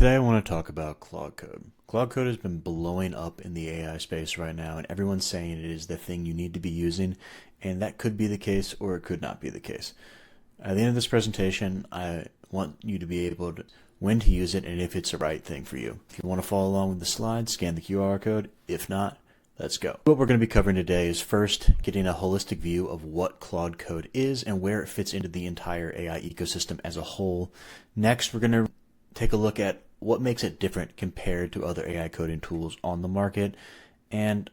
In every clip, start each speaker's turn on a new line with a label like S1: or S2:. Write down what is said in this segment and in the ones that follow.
S1: Today I want to talk about Claude Code. Claude Code has been blowing up in the AI space right now, and everyone's saying it is the thing you need to be using, and that could be the case or it could not be the case. At the end of this presentation, I want you to be able to when to use it and if it's the right thing for you. If you want to follow along with the slides, scan the QR code. If not, let's go. What we're going to be covering today is first getting a holistic view of what Claude Code is and where it fits into the entire AI ecosystem as a whole. Next, we're going to take a look at what makes it different compared to other AI coding tools on the market, and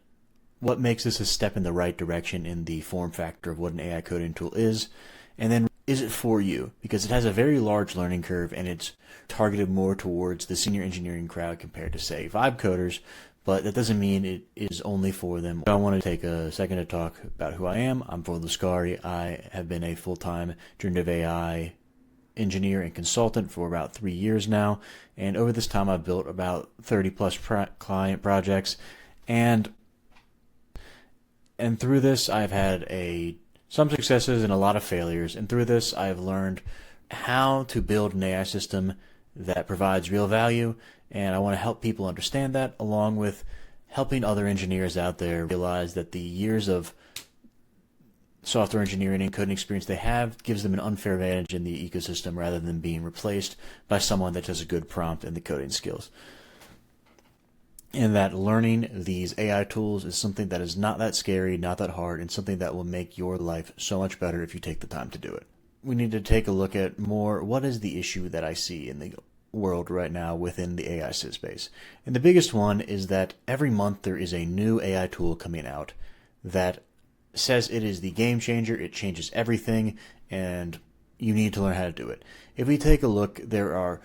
S1: what makes this a step in the right direction in the form factor of what an AI coding tool is, and then is it for you? Because it has a very large learning curve and it's targeted more towards the senior engineering crowd compared to, say, vibe coders, but that doesn't mean it is only for them. I want to take a second to talk about who I am. I'm Claude Code. I have been a full-time generative AI engineer and consultant for about 3 years now, and over this time I've built about 30 plus client projects, and through this I've had some successes and a lot of failures, and through this I've learned how to build an AI system that provides real value, and I want to help people understand that, along with helping other engineers out there realize that the years of software engineering and coding experience they have gives them an unfair advantage in the ecosystem rather than being replaced by someone that does a good prompt and the coding skills. And that learning these AI tools is something that is not that scary, not that hard, and something that will make your life so much better if you take the time to do it. We need to take a look at more what is the issue that I see in the world right now within the AI space. And the biggest one is that every month there is a new AI tool coming out that says it is the game changer, it changes everything, and you need to learn how to do it. If we take a look, there are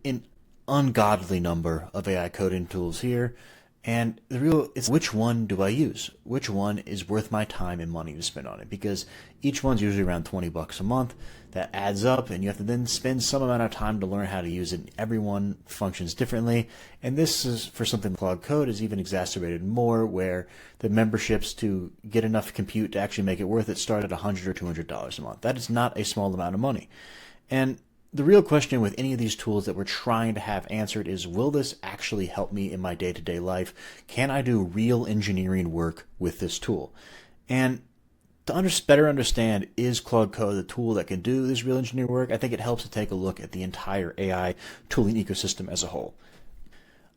S1: an ungodly number of AI coding tools here, and it's which one do I use? Which one is worth my time and money to spend on it? Because each one's usually around $20 a month. That adds up, and you have to then spend some amount of time to learn how to use it. Everyone functions differently, and this is for something Claude Code is even exacerbated more, where the memberships to get enough compute to actually make it worth it start at $100 or $200 a month. That is not a small amount of money. And the real question with any of these tools that we're trying to have answered is, will this actually help me in my day-to-day life? Can I do real engineering work with this tool? And to better understand, is Claude Code the tool that can do this real engineering work? I think it helps to take a look at the entire AI tooling ecosystem as a whole.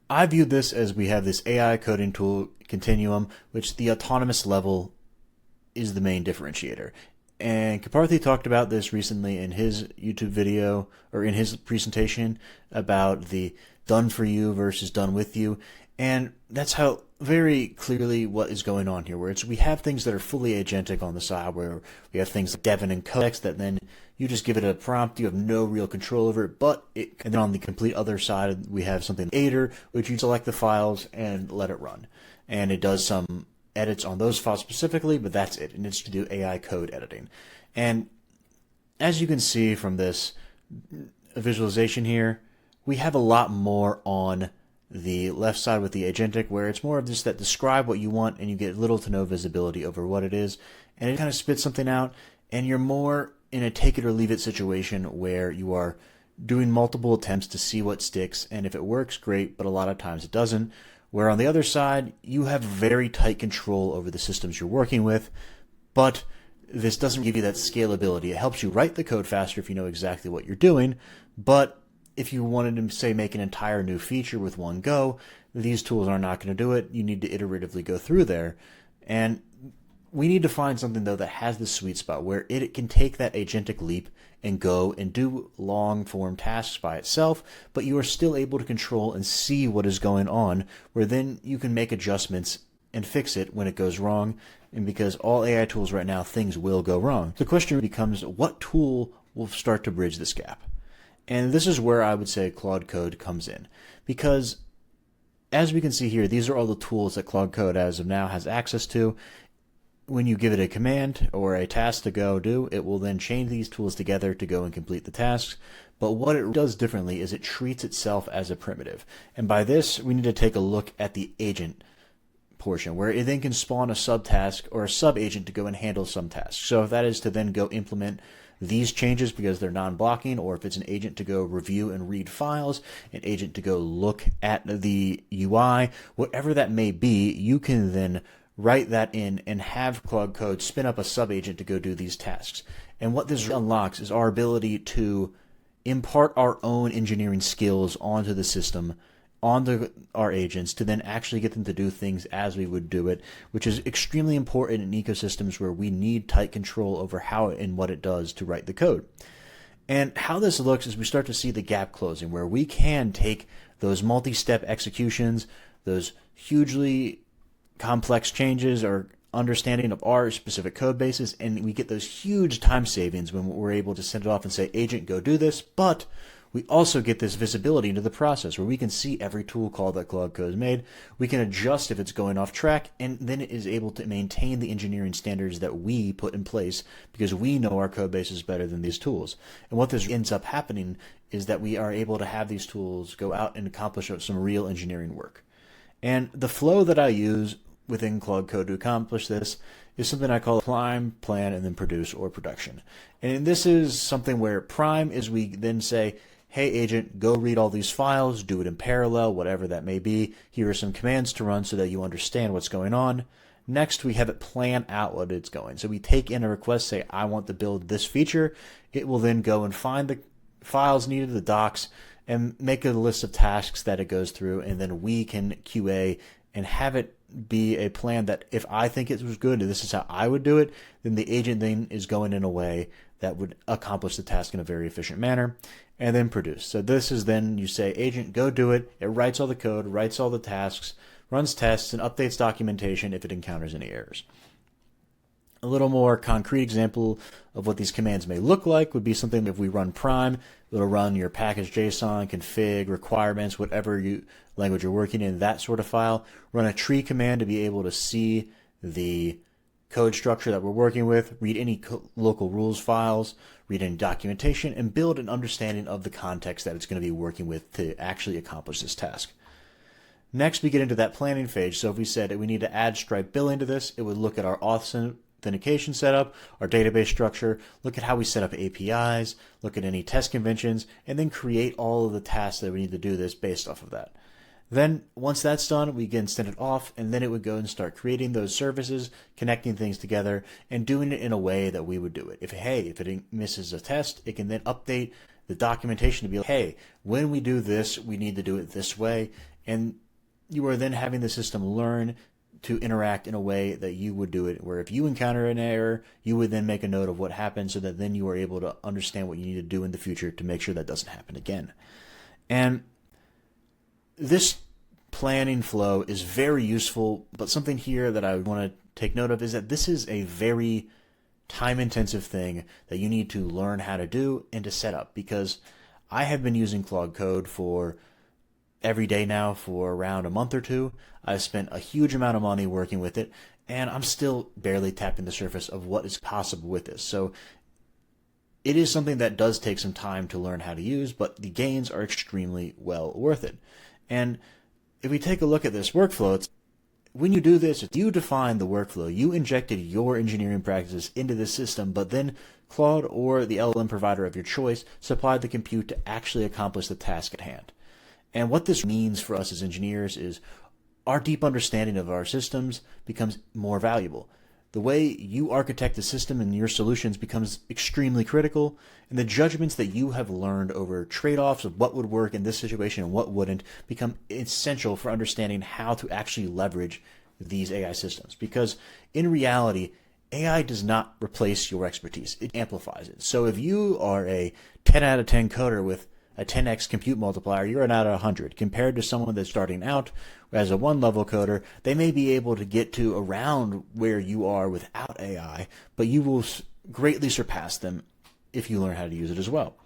S1: I view this as we have this AI coding tool continuum, which the autonomous level is the main differentiator. And Kaparthi talked about this recently in his YouTube video, or in his presentation, about the done for you versus done with you. And that's how very clearly what is going on here, where we have things that are fully agentic on the side, where we have things like Devin and Codex that then you just give it a prompt, you have no real control over it, and then on the complete other side, we have something like Aider, which you select the files and let it run. And it does some edits on those files specifically, but that's it, and it's to do AI code editing. And as you can see from this visualization here, we have a lot more on the left side with the agentic, where it's more of just that describe what you want and you get little to no visibility over what it is, and it kind of spits something out, and you're more in a take it or leave it situation where you are doing multiple attempts to see what sticks, and if it works, great, but a lot of times it doesn't. Where on the other side, you have very tight control over the systems you're working with, but this doesn't give you that scalability. It helps you write the code faster if you know exactly what you're doing, but if you wanted to, say, make an entire new feature with one go, these tools are not going to do it. You need to iteratively go through there. And we need to find something, though, that has the sweet spot where it can take that agentic leap and go and do long-form tasks by itself, but you are still able to control and see what is going on, where then you can make adjustments and fix it when it goes wrong. And because all AI tools right now, things will go wrong. The question becomes, what tool will start to bridge this gap? And this is where I would say Claude Code comes in, because as we can see here, these are all the tools that Claude Code as of now has access to. When you give it a command or a task to go do, it will then chain these tools together to go and complete the tasks. But what it does differently is it treats itself as a primitive. And by this, we need to take a look at the agent portion, where it then can spawn a subtask or a sub-agent to go and handle some tasks. So if that is to then go implement these changes because they're non-blocking, or if it's an agent to go review and read files, an agent to go look at the UI, whatever that may be, you can then write that in and have Claude Code spin up a sub-agent to go do these tasks. And what this unlocks is our ability to impart our own engineering skills onto the system, onto our agents, to then actually get them to do things as we would do it, which is extremely important in ecosystems where we need tight control over how and what it does to write the code. And how this looks is we start to see the gap closing, where we can take those multi-step executions, those hugely complex changes or understanding of our specific code bases, and we get those huge time savings when we're able to send it off and say, agent, go do this. But we also get this visibility into the process where we can see every tool call that Claude Code has made. We can adjust if it's going off track, and then it is able to maintain the engineering standards that we put in place because we know our code base is better than these tools. And what this ends up happening is that we are able to have these tools go out and accomplish some real engineering work. And the flow that I use within Claude Code to accomplish this is something I call prime, plan, and then produce or production. And this is something where prime is we then say, hey, agent, go read all these files, do it in parallel, whatever that may be. Here are some commands to run so that you understand what's going on. Next, we have it plan out what it's going. So we take in a request, say, I want to build this feature. It will then go and find the files needed, the docs, and make a list of tasks that it goes through, and then we can QA and have it be a plan that if I think it was good and this is how I would do it, then the agent then is going in a way that would accomplish the task in a very efficient manner, and then produce. So this is then you say, agent, go do it. It writes all the code, writes all the tasks, runs tests, and updates documentation if it encounters any errors. A little more concrete example of what these commands may look like would be something if we run prime, it'll run your package JSON, config, requirements, whatever language you're working in, that sort of file. Run a tree command to be able to see the code structure that we're working with, read any local rules files, read any documentation, and build an understanding of the context that it's going to be working with to actually accomplish this task. Next, we get into that planning phase. So if we said we need to add Stripe billing to this, it would look at our authentication setup, our database structure, look at how we set up APIs, look at any test conventions, and then create all of the tasks that we need to do this based off of that. Then once that's done, we can send it off, and then it would go and start creating those services, connecting things together, and doing it in a way that we would do it. If it misses a test, it can then update the documentation to be like, hey, when we do this, we need to do it this way. And you are then having the system learn to interact in a way that you would do it, where if you encounter an error, you would then make a note of what happened so that then you are able to understand what you need to do in the future to make sure that doesn't happen again. And this planning flow is very useful, but something here that I want to take note of is that this is a very time-intensive thing that you need to learn how to do and to set up, because I have been using Claude Code for every day now for around a month or two. I've spent a huge amount of money working with it, and I'm still barely tapping the surface of what is possible with this. So it is something that does take some time to learn how to use, but the gains are extremely well worth it. And if we take a look at this workflow, when you do this, you define the workflow. You injected your engineering practices into the system, but then Claude or the LLM provider of your choice supplied the compute to actually accomplish the task at hand. And what this means for us as engineers is our deep understanding of our systems becomes more valuable. The way you architect the system and your solutions becomes extremely critical, and the judgments that you have learned over trade-offs of what would work in this situation and what wouldn't become essential for understanding how to actually leverage these AI systems. Because in reality, AI does not replace your expertise, it amplifies it. So if you are a 10 out of 10 coder with a 10x compute multiplier, you're an out of 100. Compared to someone that's starting out as a one-level coder, they may be able to get to around where you are without AI, but you will greatly surpass them if you learn how to use it as well.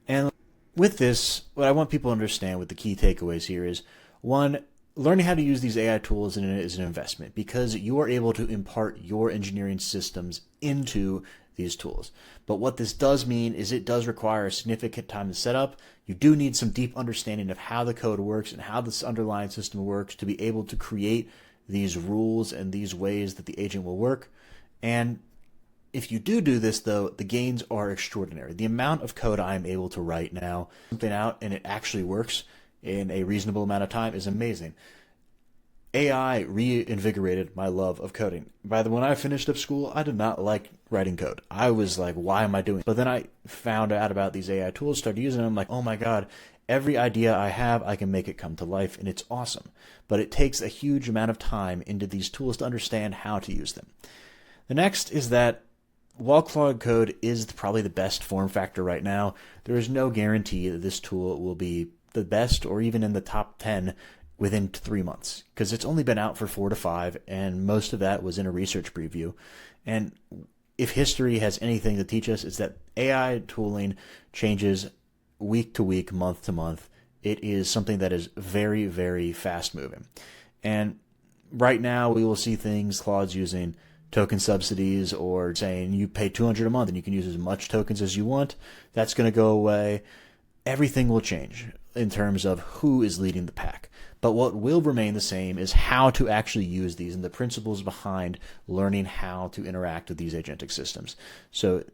S1: And with this, what I want people to understand with the key takeaways here is, one, learning how to use these AI tools is an investment, because you are able to impart your engineering systems into these tools. But what this does mean is it does require a significant time to set up. You do need some deep understanding of how the code works and how this underlying system works to be able to create these rules and these ways that the agent will work. And If you do this, though, the gains are extraordinary. The amount of code I'm able to write now, something out, and it actually works in a reasonable amount of time is amazing. AI reinvigorated my love of coding. When I finished up school, I did not like writing code. I was like, why am I doing it? But then I found out about these AI tools, started using them. I'm like, oh my God, every idea I have, I can make it come to life, and it's awesome. But it takes a huge amount of time into these tools to understand how to use them. The next is that while Claude Code is probably the best form factor right now, there is no guarantee that this tool will be the best or even in the top 10 within 3 months, because it's only been out for 4 to 5, and most of that was in a research preview. And if history has anything to teach us, it's that AI tooling changes week to week, month to month. It is something that is very, very fast moving. And right now we will see things Claude's using token subsidies, or saying you pay $200 a month and you can use as much tokens as you want. That's going to go away. Everything will change in terms of who is leading the pack. But what will remain the same is how to actually use these and the principles behind learning how to interact with these agentic systems. So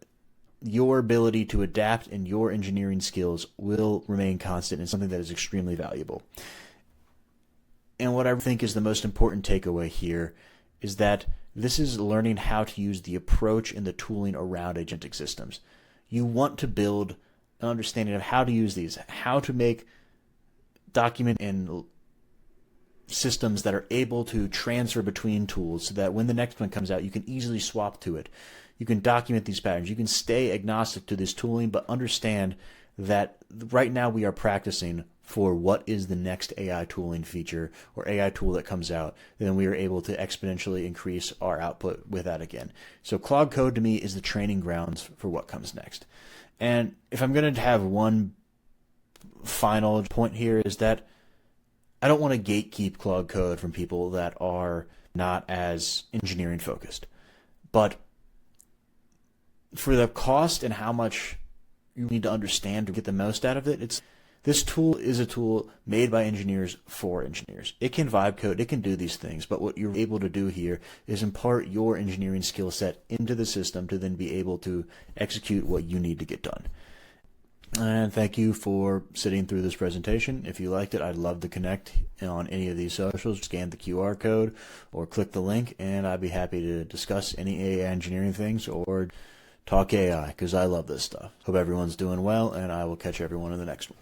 S1: your ability to adapt and your engineering skills will remain constant and something that is extremely valuable. And what I think is the most important takeaway here is that this is learning how to use the approach and the tooling around agentic systems. You want to build an understanding of how to use these, how to make document and systems that are able to transfer between tools so that when the next one comes out, you can easily swap to it. You can document these patterns. You can stay agnostic to this tooling, but understand that right now we are practicing for what is the next AI tooling feature or AI tool that comes out. Then we are able to exponentially increase our output with that again. So Claude Code to me is the training grounds for what comes next. And if I'm going to have one final point here, is that I don't want to gatekeep Claude Code from people that are not as engineering focused. But for the cost and how much you need to understand to get the most out of it, this tool is a tool made by engineers for engineers. It can vibe code, it can do these things, but what you're able to do here is impart your engineering skill set into the system to then be able to execute what you need to get done. And thank you for sitting through this presentation. If you liked it, I'd love to connect on any of these socials. Scan the QR code or click the link, and I'd be happy to discuss any AI engineering things or talk AI, because I love this stuff. Hope everyone's doing well, and I will catch everyone in the next one.